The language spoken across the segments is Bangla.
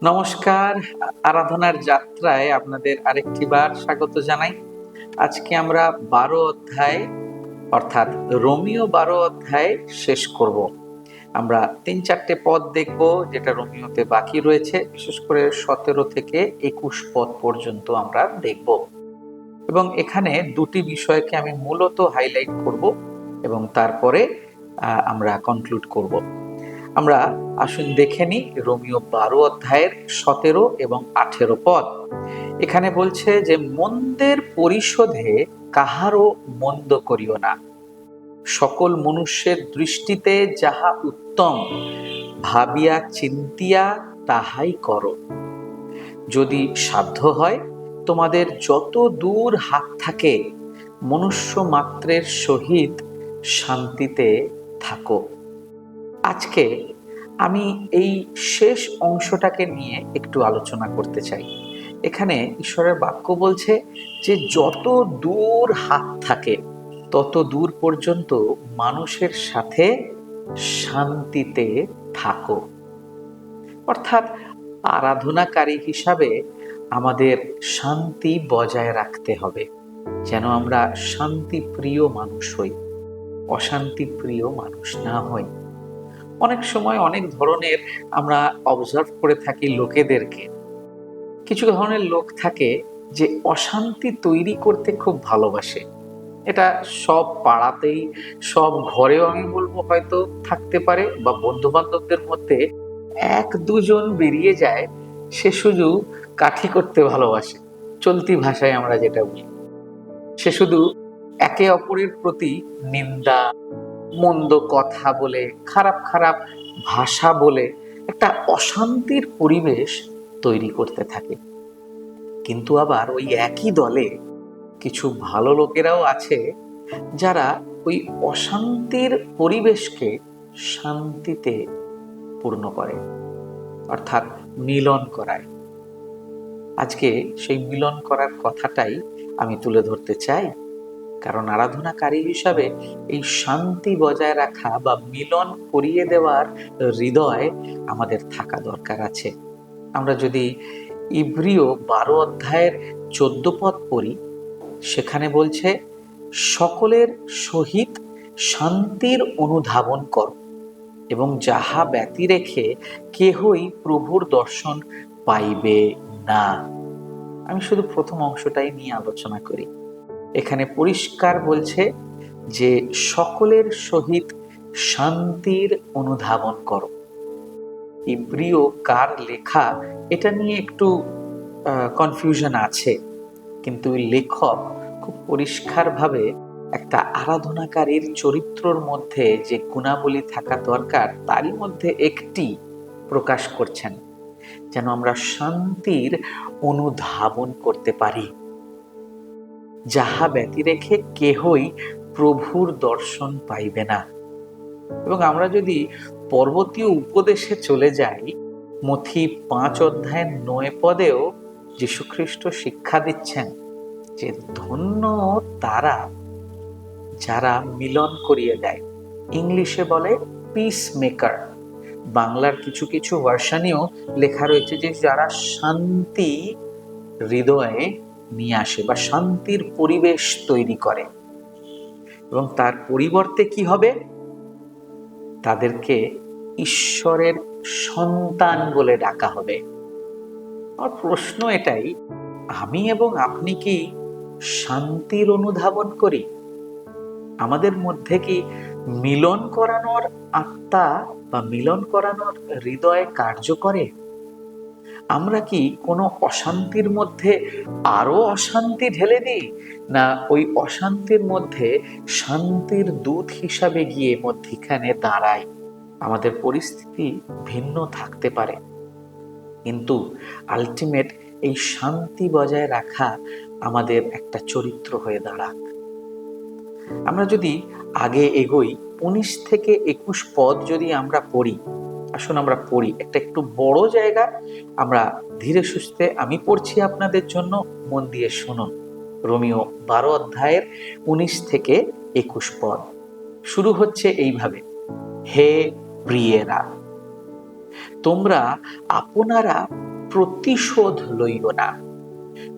নমস্কার। আরাধনার যাত্রায় আপনাদের আরেকটি বার স্বাগত জানাই। আজকে আমরা ১২ অধ্যায় অর্থাৎ রোমিও ১২ অধ্যায় শেষ করব। আমরা ৩-৪টে পদ দেখব যেটা রোমিওতে বাকি রয়েছে, বিশেষ করে ১৭ থেকে ২১ পদ পর্যন্ত আমরা দেখব। এবং এখানে দুটি বিষয়কে আমি মূলত হাইলাইট করব এবং তারপরে আমরা কনক্লুড করব। আমরা আসুন দেখে নিই রোমিও ১২ অধ্যায়ের ১৭ এবং ১৮ পদ। এখানে বলছে যে মন্দের পরিশোধে কাহারও মন্দ করিও না, সকল মনুষ্যের দৃষ্টিতে যাহা উত্তম ভাবিয়া চিন্তিয়া তাহাই করো। যদি সাধ্য হয় তোমাদের যত দূর হাত থাকে মনুষ্য মাত্রের সহিত শান্তিতে থাকো। আজকে আমি এই শেষ অংশটাকে নিয়ে একটু আলোচনা করতে চাই। এখানে ঈশ্বরের বাক্য বলছে যে যত দূর হাত থাকে তত দূর পর্যন্ত মানুষের সাথে শান্তিতে থাকো। অর্থাৎ আরাধনাকারী হিসাবে আমাদের শান্তি বজায় রাখতে হবে, যেন আমরা শান্তিপ্রিয় মানুষ হই, অশান্তিপ্রিয় মানুষ না হই। অনেক সময় অনেক ধরনের আমরা অবজার্ভ করে থাকি লোকেদেরকে। কিছু ধরনের লোক থাকে যে অশান্তি তৈরি করতে খুব ভালোবাসে। এটা সব পাড়াতেই, সব ঘরেও আমি বলবো হয়তো থাকতে পারে, বা বন্ধু বান্ধবদের মধ্যে এক দুজন বেরিয়ে যায়, সে শুধু কাঠি করতে ভালোবাসে, চলতি ভাষায় আমরা যেটা বলি। সে শুধু একে অপরের প্রতি নিন্দা, মন্দ কথা বলে, খারাপ খারাপ ভাষা বলে একটা অশান্তির পরিবেশ তৈরি করতে থাকে। কিন্তু আবার ওই একই দলে কিছু ভালো লোকেরাও আছে যারা ওই অশান্তির পরিবেশকে শান্তিতে পূর্ণ করে, অর্থাৎ মিলন করায়। আজকে সেই মিলন করার কথাটাই আমি তুলে ধরতে চাই, কারণ আরাধনাকারী হিসাবে এই শান্তি বজায় রাখা বা মিলন করিয়ে দেওয়ার হৃদয় আমাদের থাকা দরকার আছে। আমরা যদি ইব্রিয় ১২ অধ্যায়ের ১৪ পদ পড়ি, সেখানে বলছে সকলের সহিত শান্তির অনুধাবন কর এবং যাহা ব্যতি রেখে কেহই প্রভুর দর্শন পাইবে না। আমি শুধু প্রথম অংশটাই নিয়ে আলোচনা করি। এখানে পরিষ্কার বলছে যে সকলের সহিত শান্তির অনুধাবন করো। ইব্রিয় কার লেখা এটা নিয়ে একটু কনফিউশন আছে, কিন্তু লেখক খুব পরিষ্কারভাবে একটা আরাধনাকারীর চরিত্রর মধ্যে যে গুণাবলী থাকা দরকার তারই মধ্যে একটি প্রকাশ করছেন, যেন আমরা শান্তির অনুধাবন করতে পারি। যাহা ব্যতি রেখে কেহই প্রভুর দর্শন পাইবে না। এবং আমরা যদি পর্বতীয় উপদেশে চলে যাই, মথি ৫ অধ্যায়ের ৯ পদেও যীশুখ্রিস্ট শিক্ষা দিচ্ছেন যে ধন্য তারা যারা মিলন করিয়ে দেয়। ইংলিশে বলে পিস মেকার, বাংলার কিছু কিছু ভার্সানেও লেখা রয়েছে যে যারা শান্তি হৃদয়ে নিয়ে আসে বা শান্তির পরিবেশ তৈরি করে। এবং তার পরিবর্তে কি হবে? তাদেরকে ঈশ্বরের সন্তান বলে ডাকা হবে। আর প্রশ্ন এটাই, আমি এবং আপনি কি শান্তির অনুধাবন করি? আমাদের মধ্যে কি মিলন করানোর আত্মা বা মিলন করানোর হৃদয় কার্য করে? আমরা কি কোনো অশান্তির মধ্যে আরো অশান্তি ঢেলে দিই, না ওই অশান্তির মধ্যে শান্তির দূত হিসাবে গিয়ে মধ্যিখানে দাঁড়াই? আমাদের পরিস্থিতি ভিন্ন থাকতে পারে, কিন্তু আলটিমেট এই শান্তি বজায় রাখা আমাদের একটা চরিত্র হয়ে দাঁড়াক। আমরা যদি আগে এগোই, ১৯ থেকে ২১ পদ যদি আমরা পড়ি, আসুন আমরা পড়ি। একটা একটু বড় জায়গা, আমরা ধীরে সুস্থে আমি পড়ছি আপনাদের জন্য, মন দিয়ে শুনুন। রোমিও ১২ অধ্যায়ের ১৯ থেকে ২১ পদ শুরু হচ্ছে এইভাবে, হে প্রিয়েরা, তোমরা আপনারা প্রতিশোধ লইও না,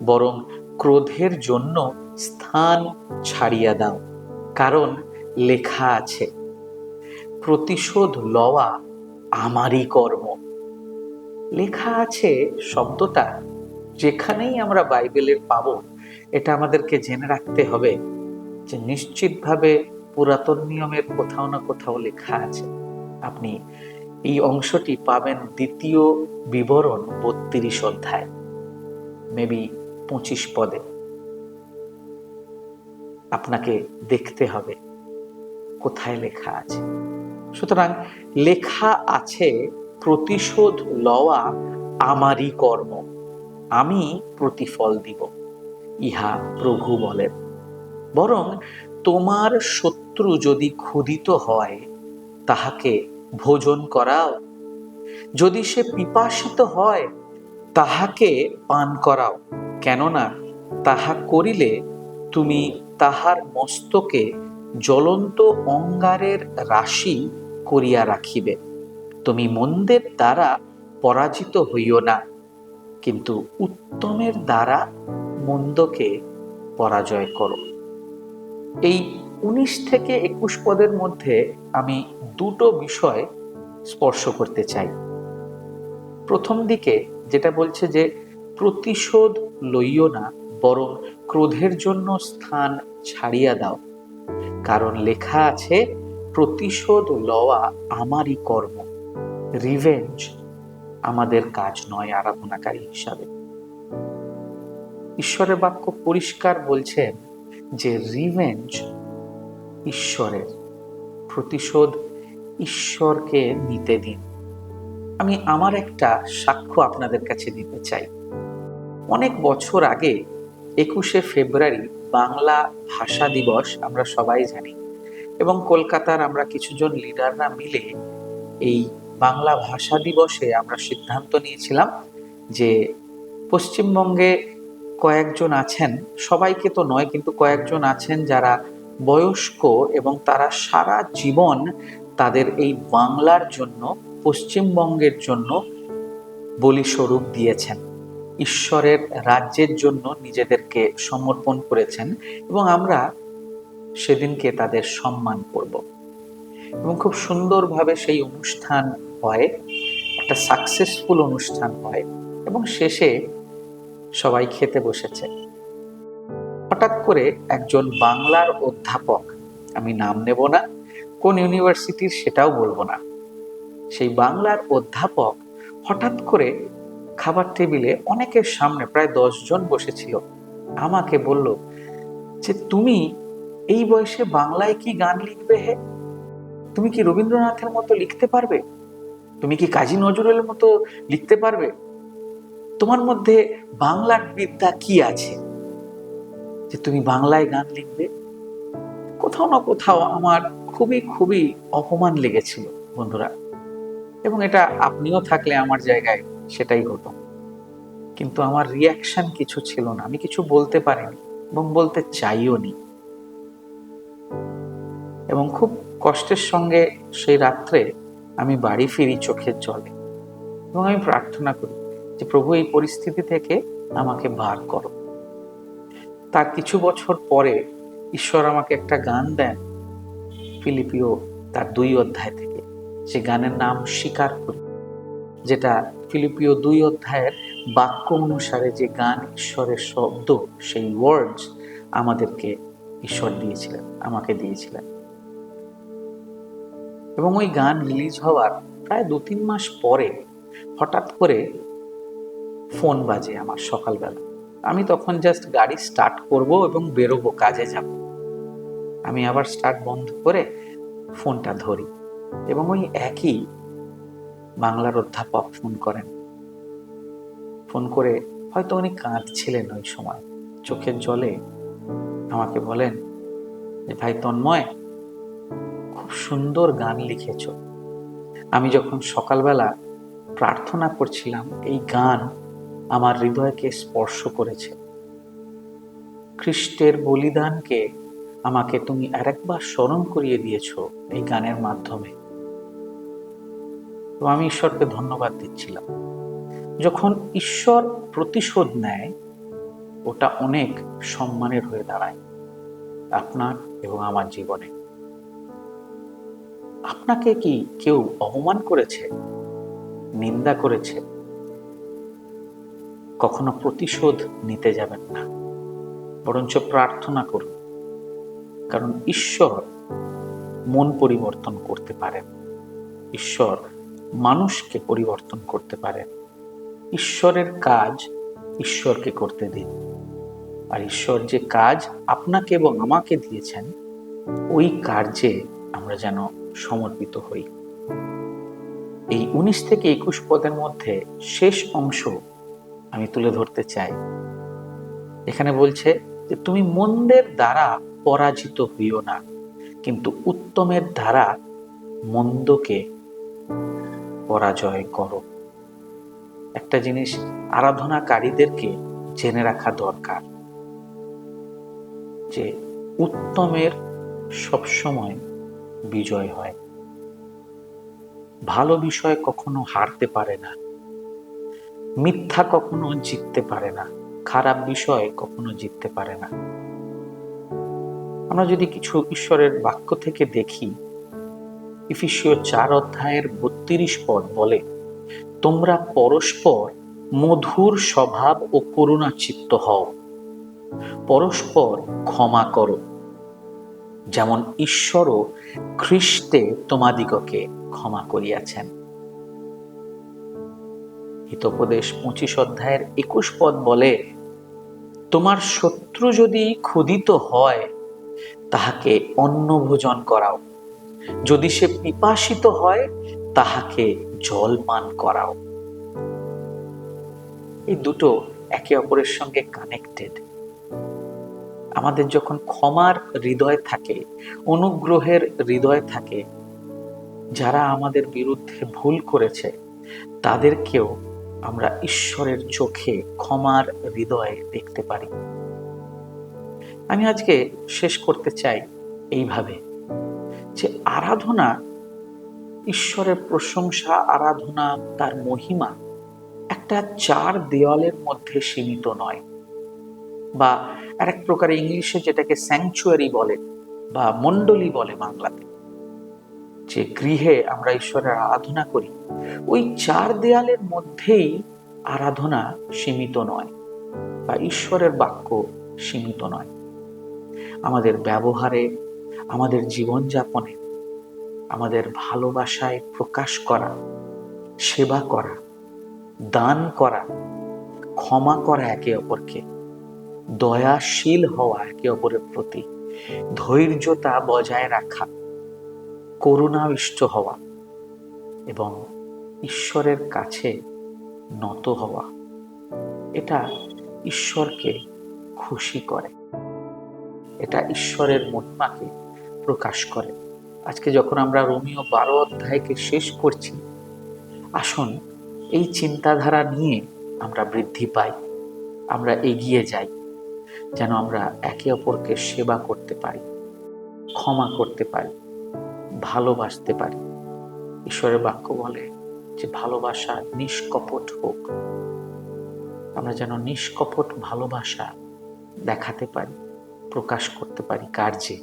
বরং ক্রোধের জন্য স্থান ছাড়িয়া দাও, কারণ লেখা আছে, প্রতিশোধ লওয়া আমারই কর্ম। লেখা আছে শব্দটা যেখানেই আমরা বাইবেলের পাবো, এটা আমাদেরকে জেনে রাখতে হবে যে নিশ্চিতভাবে পুরাতন নিয়মের কোথাও না কোথাও লেখা আছে। আপনি এই অংশটি পাবেন দ্বিতীয় বিবরণ 32 অধ্যায়, মেবি 25 পদে। আপনাকে দেখতে হবে কোথায় লেখা আছে। সুতরাং লেখা আছে, প্রতিশোধ লওয়া আমারই কর্ম, আমি প্রতিফল দিব, ইহা প্রভু বলেন। বরং তোমার শত্রু যদি ক্ষুধিত হয়, তাহাকে ভোজন করাও, যদি সে পিপাসিত হয়, তাহাকে পান করাও, কেননা তাহা করিলে তুমি তাহার মস্তকে জ্বলন্ত অঙ্গারের রাশি করিয়া রাখিবে। তুমি মন্দের দ্বারা পরাজিত হইও না, কিন্তু উত্তমের দ্বারা মন্দকে পরাজয় করো। এই 19 থেকে 21 পদের মধ্যে আমি দুটো বিষয় স্পর্শ করতে চাই। প্রথম দিকে যেটা বলছে যে প্রতিশোধ লইও না, বরং ক্রোধের জন্য স্থান ছাড়িয়া দাও, কারণ লেখা আছে, প্রতিশোধ লওয়া আমারই কর্ম। রিভেঞ্জ আমাদের কাজ নয় আরাধনাকারী হিসাবে। ঈশ্বরের বাক্য পরিষ্কার বলছেন যে রিভেঞ্জ ঈশ্বরের, প্রতিশোধ ঈশ্বরকে নিতে দিন। আমি আমার একটা সাক্ষ্য আপনাদের কাছে দিতে চাই। অনেক বছর আগে 21শে ফেব্রুয়ারি বাংলা ভাষা দিবস আমরা সবাই জানি, এবং কলকাতার আমরা কিছুজন লিডাররা মিলে এই বাংলা ভাষা দিবসে আমরা সিদ্ধান্ত নিয়েছিলাম যে পশ্চিমবঙ্গে কয়েকজন আছেন, সবাইকে তো নয়, কিন্তু কয়েকজন আছেন যারা বয়স্ক এবং তারা সারা জীবন তাদের এই বাংলার জন্য, পশ্চিমবঙ্গের জন্য বলিস্বরূপ দিয়েছেন, ঈশ্বরের রাজ্যের জন্য নিজেদেরকে সমর্পণ করেছেন, এবং আমরা সেদিনকে তাদের সম্মান করব। এবং খুব সুন্দরভাবে সেই অনুষ্ঠান হয়, একটা সাকসেসফুল অনুষ্ঠান হয়, এবং শেষে সবাই খেতে বসেছে। হঠাৎ করে একজন বাংলার অধ্যাপক, আমি নাম নেব না, কোন ইউনিভার্সিটির সেটাও বলবো না, সেই বাংলার অধ্যাপক হঠাৎ করে খাবার টেবিলে অনেকের সামনে, প্রায় 10 জন বসেছিল, আমাকে বলল যে তুমি এই বয়সে বাংলায় কি গান লিখবে হে? তুমি কি রবীন্দ্রনাথের মতো লিখতে পারবে? তুমি কি কাজী নজরুলের মতো লিখতে পারবে? তোমার মধ্যে বাংলার বিদ্যা কি আছে যে তুমি বাংলায় গান লিখবে? কোথাও না কোথাও আমার খুবই খুবই অপমান লেগেছিল বন্ধুরা, এবং এটা আপনিও থাকলে আমার জায়গায় সেটাই হতো। কিন্তু আমার রিয়াকশন কিছু ছিল না, আমি কিছু বলতে পারিনি এবং বলতে চাইও নি। এবং খুব কষ্টের সঙ্গে সেই রাত্রে আমি বাড়ি ফিরি চোখের জলে, এবং আমি প্রার্থনা করি যে প্রভু এই পরিস্থিতি থেকে আমাকে বার করো। তার কিছু বছর পরে ঈশ্বর আমাকে একটা গান দেন, ফিলিপিও তার 2 অধ্যায় থেকে। সে গানের নাম স্বীকার করি, যেটা ফিলিপিও 2 অধ্যায়ের বাক্য অনুসারে যে গান, ঈশ্বরের শব্দ, সেই ওয়ার্ডস আমাদেরকে ঈশ্বর দিয়েছিলেন, আমাকে দিয়েছিলেন। এবং ওই গান রিলিজ হওয়ার প্রায় 2-3 মাস পরে হঠাৎ করে ফোন বাজে আমার সকালবেলা। আমি তখন জাস্ট গাড়ি স্টার্ট করব এবং বেরোবো, কাজে যাব। আমি আবার স্টার্ট বন্ধ করে ফোনটা ধরি, এবং ওই একই বাংলার অধ্যাপক ফোন করেন। ফোন করে হয়তো উনি কাঁদছিলেন ওই সময়, চোখের জলে আমাকে বলেন যে ভাই তন্ময়, খুব সুন্দর গান লিখেছ। আমি যখন সকালবেলা প্রার্থনা করছিলাম, এই গান আমার হৃদয়কে স্পর্শ করেছে। খ্রিস্টের বলিদানকে আমাকে তুমি আরেকবার স্মরণ করিয়ে দিয়েছ এই গানের মাধ্যমে। তো আমি ঈশ্বরকে ধন্যবাদ দিচ্ছিলাম। যখন ঈশ্বর প্রতিশোধ নেয়, ওটা অনেক সম্মানের হয়ে দাঁড়ায় আপনার এবং আমার জীবনে। আপনাকে কি কেউ অপমান করেছে, নিন্দা করেছে? কখনো প্রতিশোধ নিতে যাবেন না, বরঞ্চ প্রার্থনা করুন। কারণ ঈশ্বর মন পরিবর্তন করতে পারেন, ঈশ্বর মানুষকে পরিবর্তন করতে পারেন। ঈশ্বরের কাজ ঈশ্বরকে করতে দিন। আর ঈশ্বর যে কাজ আপনাকে এবং আমাকে দিয়েছেন, ওই কার্যে আমরা যেন সমর্পিত হই। এই 19 থেকে 21 পদের মধ্যে শেষ অংশ আমি তুলে ধরতে চাই। এখানে বলছে যে তুমি মন্দের দ্বারা পরাজিত হইও না, কিন্তু উত্তমের দ্বারা মন্দকে পরাজয় করো। একটা জিনিস আরাধনাকারীদেরকে জেনে রাখা দরকার যে উত্তমের সবসময় বিজয় হয়। ভালো বিষয় কখনো হারতে পারে না, মিথ্যা কখনো জিততে পারে না, খারাপ বিষয় কখনো জিততে পারে না। আমরা যদি কিছু ঈশ্বরের বাক্য থেকে দেখি, ইফিসীয় 4 অধ্যায়ের 32 পদ বলে, তোমরা পরস্পর মধুর স্বভাব ও করুণাচিত্ত হও, পরস্পর ক্ষমা করো, যেমন ঈশ্বরও খ্রিস্টে তোমাদিগকে ক্ষমা করিয়াছেন। হিতোপদেশ 25 অধ্যায়ের 21 পদ বলে, তোমার শত্রু যদি ক্ষুধিত হয়, তাহাকে অন্ন ভোজন করাও, যদি সে পিপাসিত হয়, তাহাকে জল পান করাও। এই দুটো একে অপরের সঙ্গে কানেক্টেড। আমাদের যখন ক্ষমার হৃদয় থাকে, অনুগ্রহের হৃদয় থাকে, যারা আমাদের বিরুদ্ধে ভুল করেছে তাদেরকেও আমরা ঈশ্বরের চোখে ক্ষমার হৃদয়ে দেখতে পারি। আমি আজকে শেষ করতে চাই এইভাবে যে আরাধনা, ঈশ্বরের প্রশংসা, আরাধনা, তার মহিমা একটা 4 দেওয়ালের মধ্যে সীমিত নয়, বা আরেক প্রকার ইংলিশে যেটাকে স্যাংচুয়ারি বলে বা মণ্ডলী বলে বাংলাতে, যে গৃহে আমরা ঈশ্বরের আরাধনা করি, ওই 4 দেয়ালের মধ্যেই আরাধনা সীমিত নয়, বা ঈশ্বরের বাক্য সীমিত নয়। আমাদের ব্যবহারে, আমাদের জীবনযাপনে, আমাদের ভালোবাসায় প্রকাশ করা, সেবা করা, দান করা, ক্ষমা করা একে অপরকে, দয়াশীল হওয়া একে অপরের প্রতি, ধৈর্যতা বজায় রাখা, করুণাবিষ্ট হওয়া এবং ঈশ্বরের কাছে নত হওয়া, এটা ঈশ্বরকে খুশি করে, এটা ঈশ্বরের মহিমাকে প্রকাশ করে। আজকে যখন আমরা রোমীয় 12 অধ্যায়কে শেষ করছি, আসুন এই চিন্তাধারা নিয়ে আমরা বৃদ্ধি পাই, আমরা এগিয়ে যাই, যেন আমরা একে অপরকে সেবা করতে পারি, ক্ষমা করতে পারি, ভালোবাসতে পারি। ঈশ্বরের বাক্য বলে যে ভালোবাসা নিষ্কপট হোক। আমরা যেন নিষ্কপট ভালোবাসা দেখাতে পারি, প্রকাশ করতে পারি কার্যে।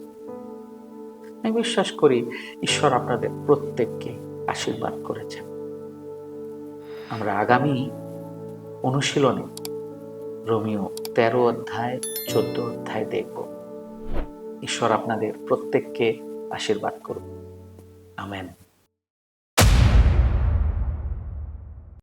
আমি বিশ্বাস করি ঈশ্বর আপনাদের প্রত্যেককে আশীর্বাদ করেছেন। আমরা আগামী অনুশীলনে রোমীয় 13 অধ্যায় 14 অধ্যায় দেখব। ঈশ্বর আপনাদের প্রত্যেককে আশীর্বাদ করুন। আমেন।